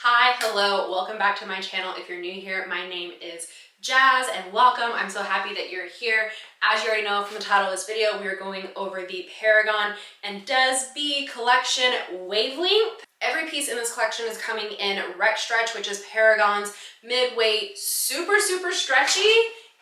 Hi, hello, welcome back to my channel. If you're new here, my name is Jazz and welcome. I'm so happy that you're here. As you already know from the title of this video, we are going over the Paragon and Desb collection Wavelength. Every piece in this collection is coming in Rec Stretch, which is Paragon's mid-weight, super stretchy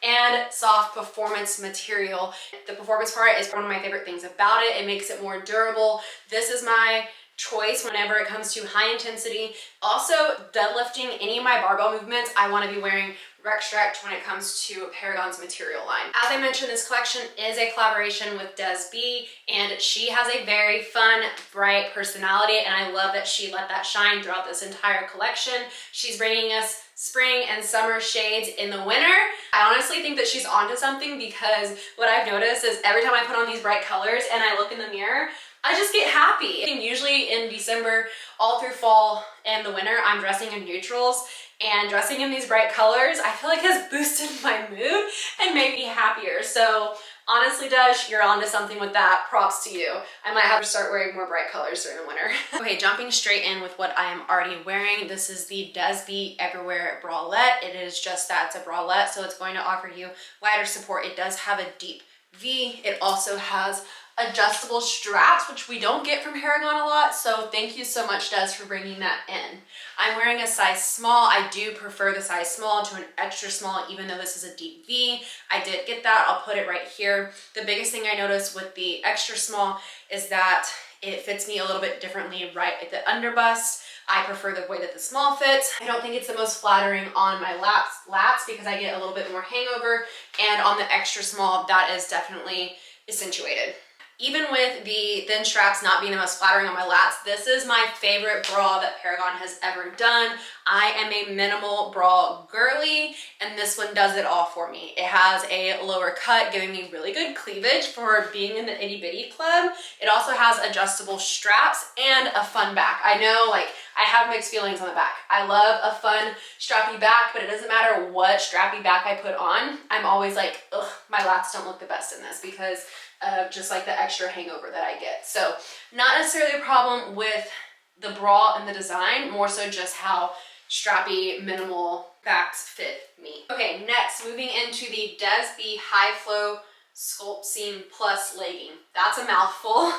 and soft performance material. The performance part is one of my favorite things about it. It makes it more durable. This is my choice whenever it comes to high intensity. Also, deadlifting any of my barbell movements, I want to be wearing Rec Stretch when it comes to Paragon's material line. As I mentioned, this collection is a collaboration with Desb, and she has a very fun, bright personality, and I love that she let that shine throughout this entire collection. She's bringing us spring and summer shades in the winter. I honestly think that she's onto something, because what I've noticed is every time I put on these bright colors and I look in the mirror, I just get happy. And usually in December, all through fall and the winter, I'm dressing in neutrals, and dressing in these bright colors, I feel like has boosted my mood and made me happier. So honestly, Desh, you're onto something with that. Props to you. I might have to start wearing more bright colors during the winter. Okay, jumping straight in with what I am already wearing. This is the Desb Everywhere bralette. It is just that, it's a bralette, so it's going to offer you wider support. It does have a deep V. It also has adjustable straps, which we don't get from Paragon a lot, so thank you so much, Des, for bringing that in. I'm wearing a size small. I do prefer the size small to an extra small, even though this is a deep V. I did get that. I'll put it right here. The biggest thing I noticed with the extra small is that it fits me a little bit differently right at the underbust. I prefer the way that the small fits. I don't think it's the most flattering on my lats because I get a little bit more hangover, and on the extra small, that is definitely accentuated. Even with the thin straps not being the most flattering on my lats, this is my favorite bra that Paragon has ever done. I am a minimal bra girly, and this one does it all for me. It has a lower cut, giving me really good cleavage for being in the itty bitty club. It also has adjustable straps and a fun back. I know, like, I have mixed feelings on the back. I love a fun strappy back, but it doesn't matter what strappy back I put on. I'm always like, ugh, my lats don't look the best in this, because of just like the extra hangover that I get. So not necessarily a problem with the bra and the design, more so just how strappy minimal backs fit me. Okay, next, moving into the Desb High Flow Sculptseam Plus legging. That's a mouthful.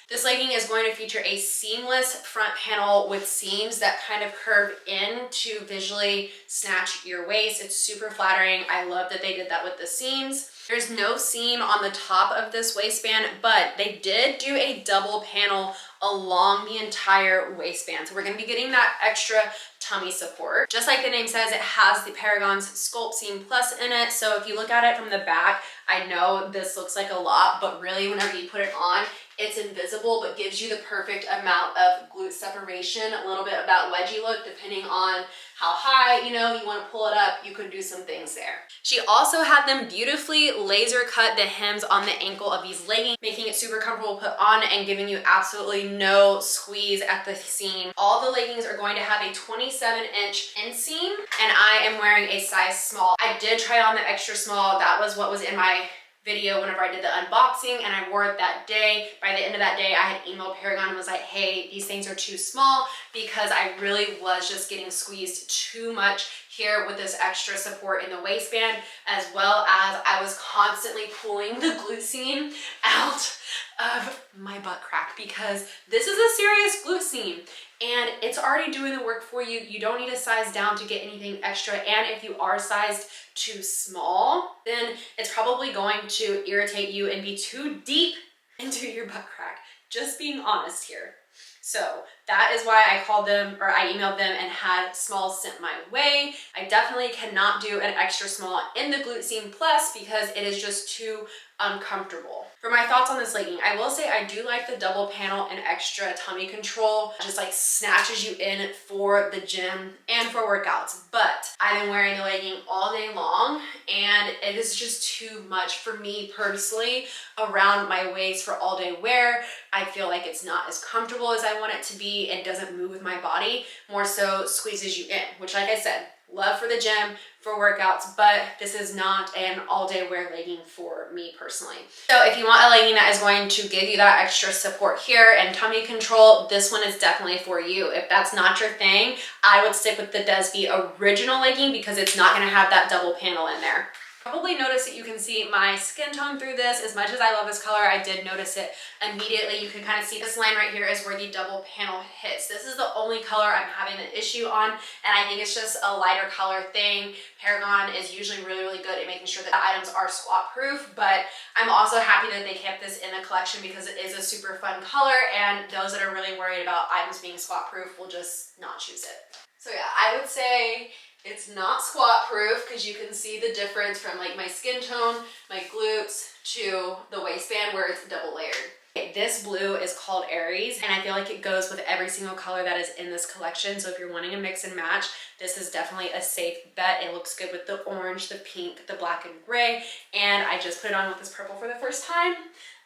This legging is going to feature a seamless front panel with seams that kind of curve in to visually snatch your waist. It's super flattering. I love that they did that with the seams. There's no seam on the top of this waistband, but they did do a double panel along the entire waistband. So we're gonna be getting that extra tummy support. Just like the name says, it has the Paragon's Sculptseam Plus in it. So if you look at it from the back, I know this looks like a lot, but really whenever you put it on, it's invisible, but gives you the perfect amount of glute separation, a little bit of that wedgie look, depending on how high, you want to pull it up, you could do some things there. She also had them beautifully laser cut the hems on the ankle of these leggings, making it super comfortable to put on and giving you absolutely no squeeze at the seam. All the leggings are going to have a 27-inch inseam, and I am wearing a size small. I did try on the extra small. That was what was in my video whenever I did the unboxing, and I wore it that day. By the end of that day, I had emailed Paragon and was like, hey, these things are too small, because I really was just getting squeezed too much here with this extra support in the waistband, as well as I was constantly pulling the glute seam out of my butt crack, because this is a serious glute seam and it's already doing the work for you. You don't need to size down to get anything extra, and if you are sized too small, then it's probably going to irritate you and be too deep into your butt crack. Just being honest here. So that is why I called them, or I emailed them and had smalls sent my way. I definitely cannot do an extra small in the Glute Seam Plus because it is just too uncomfortable. For my thoughts on this legging, I will say I do like the double panel and extra tummy control. Just like snatches you in for the gym and for workouts. But I've been wearing the legging all day long, and it is just too much for me personally around my waist for all day wear. I feel like it's not as comfortable as I want it to be and doesn't move with my body, more so squeezes you in, which, like I said, Love for the gym, for workouts, but this is not an all-day wear legging for me personally. So if you want a legging that is going to give you that extra support here and tummy control, this one is definitely for you. If that's not your thing, I would stick with the Desb original legging because it's not going to have that double panel in there. Probably notice that you can see my skin tone through this. As much as I love this color, I did notice it immediately. You can kind of see this line right here is where the double panel hits. This is the only color I'm having an issue on, and I think it's just a lighter color thing. Paragon is usually really, really good at making sure that items are squat proof, but I'm also happy that they kept this in the collection because it is a super fun color, and those that are really worried about items being squat proof will just not choose it. So yeah, I would say it's not squat proof because you can see the difference from like my skin tone, my glutes, to the waistband where it's double layered. This blue is called Aries, and I feel like it goes with every single color that is in this collection. So if you're wanting a mix and match, this is definitely a safe bet. It looks good with the orange, the pink, the black and gray, and I just put it on with this purple for the first time.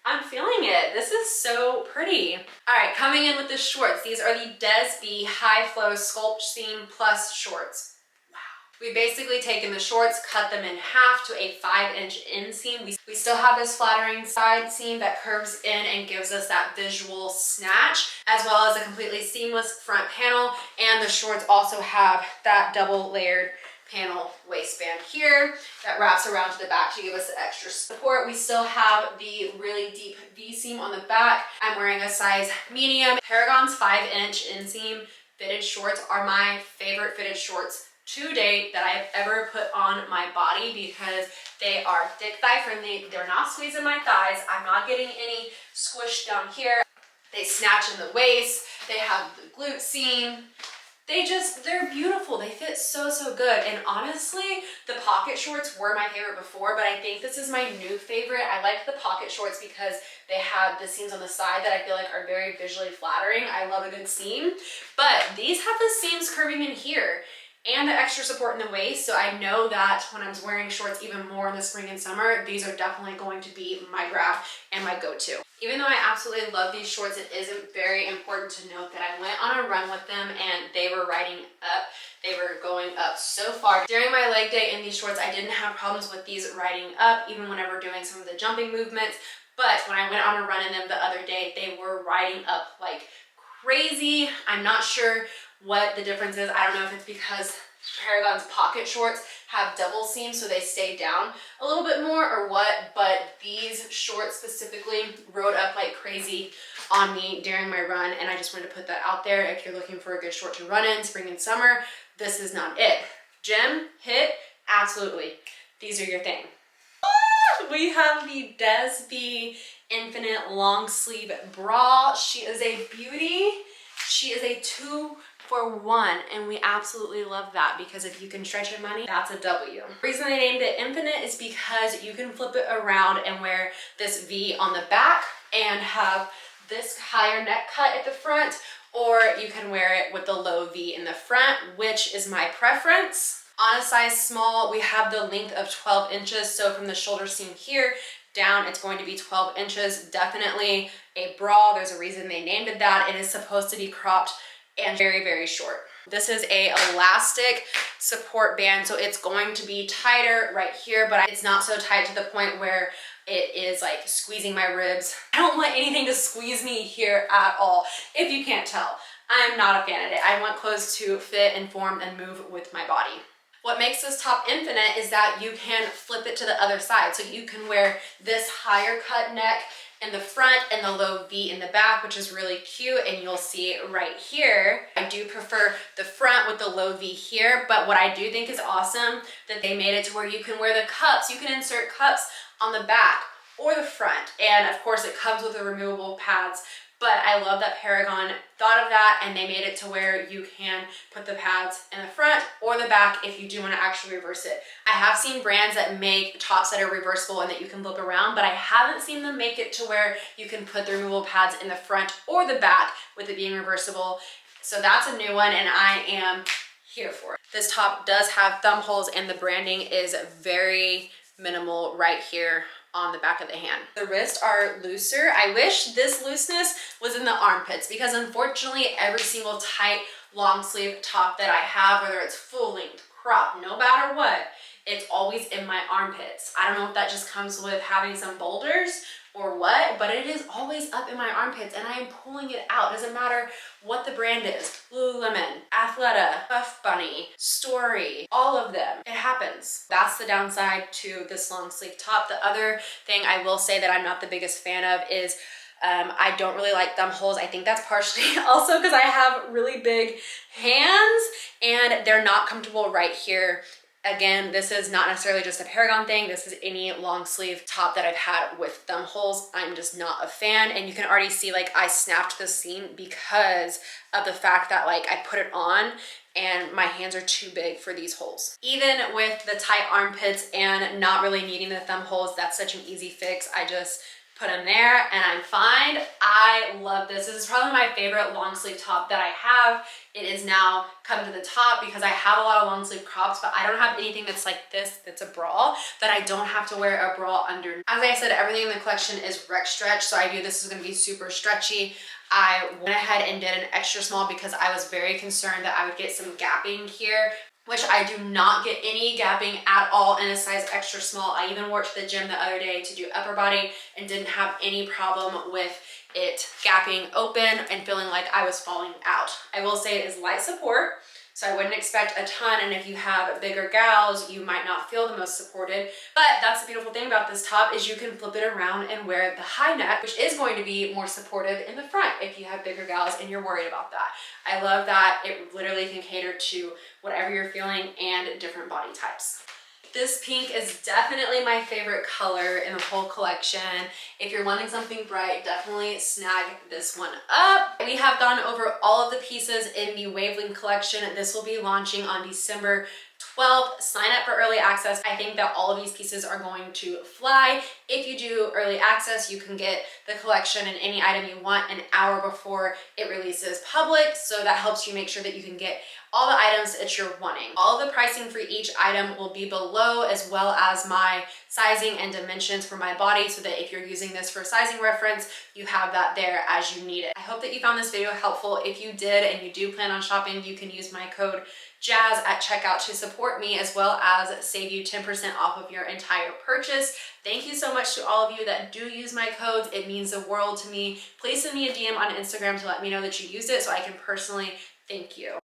I'm feeling it. This is so pretty. All right, coming in with the shorts. These are the Desb High Flow Sculptseam Plus shorts. We basically taken the shorts, cut them in half to a 5-inch inseam. We still have this flattering side seam that curves in and gives us that visual snatch, as well as a completely seamless front panel. And the shorts also have that double layered panel waistband here that wraps around to the back to give us the extra support. We still have the really deep V seam on the back. I'm wearing a size medium. Paragon's 5-inch inseam fitted shorts are my favorite fitted shorts to date that I've ever put on my body because they are thick thigh friendly. They're not squeezing my thighs. I'm not getting any squish down here. They snatch in the waist. They have the glute seam. They're beautiful. They fit so, so good. And honestly, the pocket shorts were my favorite before, but I think this is my new favorite. I like the pocket shorts because they have the seams on the side that I feel like are very visually flattering. I love a good seam, but these have the seams curving in here and the extra support in the waist. So I know that when I'm wearing shorts even more in the spring and summer, these are definitely going to be my grab and my go-to. Even though I absolutely love these shorts, it is very important to note that I went on a run with them and they were riding up. They were going up so far. During my leg day in these shorts, I didn't have problems with these riding up, even whenever doing some of the jumping movements. But when I went on a run in them the other day, they were riding up like crazy. I'm not sure what the difference is. I don't know if it's because Paragon's pocket shorts have double seams so they stay down a little bit more or what, but these shorts specifically rode up like crazy on me during my run, and I just wanted to put that out there. If you're looking for a good short to run in spring and summer, this is not it. Gym, hit, absolutely. These are your thing. We have the Desb Infinite Long Sleeve Bra. She is a beauty. She is a 2-for-1, and we absolutely love that because if you can stretch your money, that's a W. The reason they named it Infinite is because you can flip it around and wear this V on the back and have this higher neck cut at the front, or you can wear it with the low V in the front, which is my preference. On a size small, we have the length of 12 inches. So from the shoulder seam here down, it's going to be 12 inches. Definitely a bra. There's a reason they named it that. It is supposed to be cropped and very, very short. This is a elastic support band, so it's going to be tighter right here, but it's not so tight to the point where it is like squeezing my ribs. I don't want anything to squeeze me here at all, if you can't tell. I'm not a fan of it. I want clothes to fit and form and move with my body. What makes this top infinite is that you can flip it to the other side. So you can wear this higher cut neck in the front and the low V in the back, which is really cute, and you'll see it right here. I do prefer the front with the low V here, but what I do think is awesome that they made it to where you can wear the cups. You can insert cups on the back or the front, and of course it comes with the removable pads. But I love that Paragon thought of that and they made it to where you can put the pads in the front or the back if you do want to actually reverse it. I have seen brands that make tops that are reversible and that you can flip around, but I haven't seen them make it to where you can put the removable pads in the front or the back with it being reversible. So that's a new one and I am here for it. This top does have thumb holes and the branding is very minimal right here on the back of the hand. The wrists are looser. I wish this looseness was in the armpits because unfortunately every single tight long sleeve top that I have, whether it's full length, crop, no matter what, it's always in my armpits. I don't know if that just comes with having some boulders or what, but it is always up in my armpits and I am pulling it out. Doesn't matter what the brand is. Lululemon, Athleta, Puff Bunny, Story, all of them. It happens. That's the downside to this long sleeve top. The other thing I will say that I'm not the biggest fan of is I don't really like thumb holes. I think that's partially also because I have really big hands and they're not comfortable right here. Again, this is not necessarily just a Paragon thing. This is any long sleeve top that I've had with thumb holes. I'm just not a fan. And you can already see like I snapped the seam because of the fact that like I put it on and my hands are too big for these holes. Even with the tight armpits and not really needing the thumb holes, that's such an easy fix. I just put them there and I'm fine. I love this. This is probably my favorite long sleeve top that I have. It is now come to the top because I have a lot of long sleeve crops, but I don't have anything that's like this, that's a bra, that I don't have to wear a bra under. As I said, everything in the collection is rec stretch, so I knew this was gonna be super stretchy. I went ahead and did an extra small because I was very concerned that I would get some gapping here, which I do not get any gapping at all in a size extra small. I even wore it to the gym the other day to do upper body and didn't have any problem with it gapping open and feeling like I was falling out. I will say it is light support, so I wouldn't expect a ton, and if you have bigger gals, you might not feel the most supported. But that's the beautiful thing about this top is you can flip it around and wear the high neck, which is going to be more supportive in the front if you have bigger gals and you're worried about that. I love that it literally can cater to whatever you're feeling and different body types. This pink is definitely my favorite color in the whole collection. If you're wanting something bright, definitely snag this one up. We have gone over all of the pieces in the Wavelength collection. This will be launching on December 12th. Sign up for early access. I think that all of these pieces are going to fly. If you do early access, you can get the collection and any item you want an hour before it releases public. So that helps you make sure that you can get all the items that you're wanting. All of the pricing for each item will be below, as well as my sizing and dimensions for my body, so that if you're using this for sizing reference, you have that there as you need it. I hope that you found this video helpful. If you did and you do plan on shopping, you can use my code Jazz at checkout to support me, as well as save you 10% off of your entire purchase. Thank you so much to all of you that do use my codes. It means the world to me. Please send me a DM on Instagram to let me know that you used it so I can personally thank you.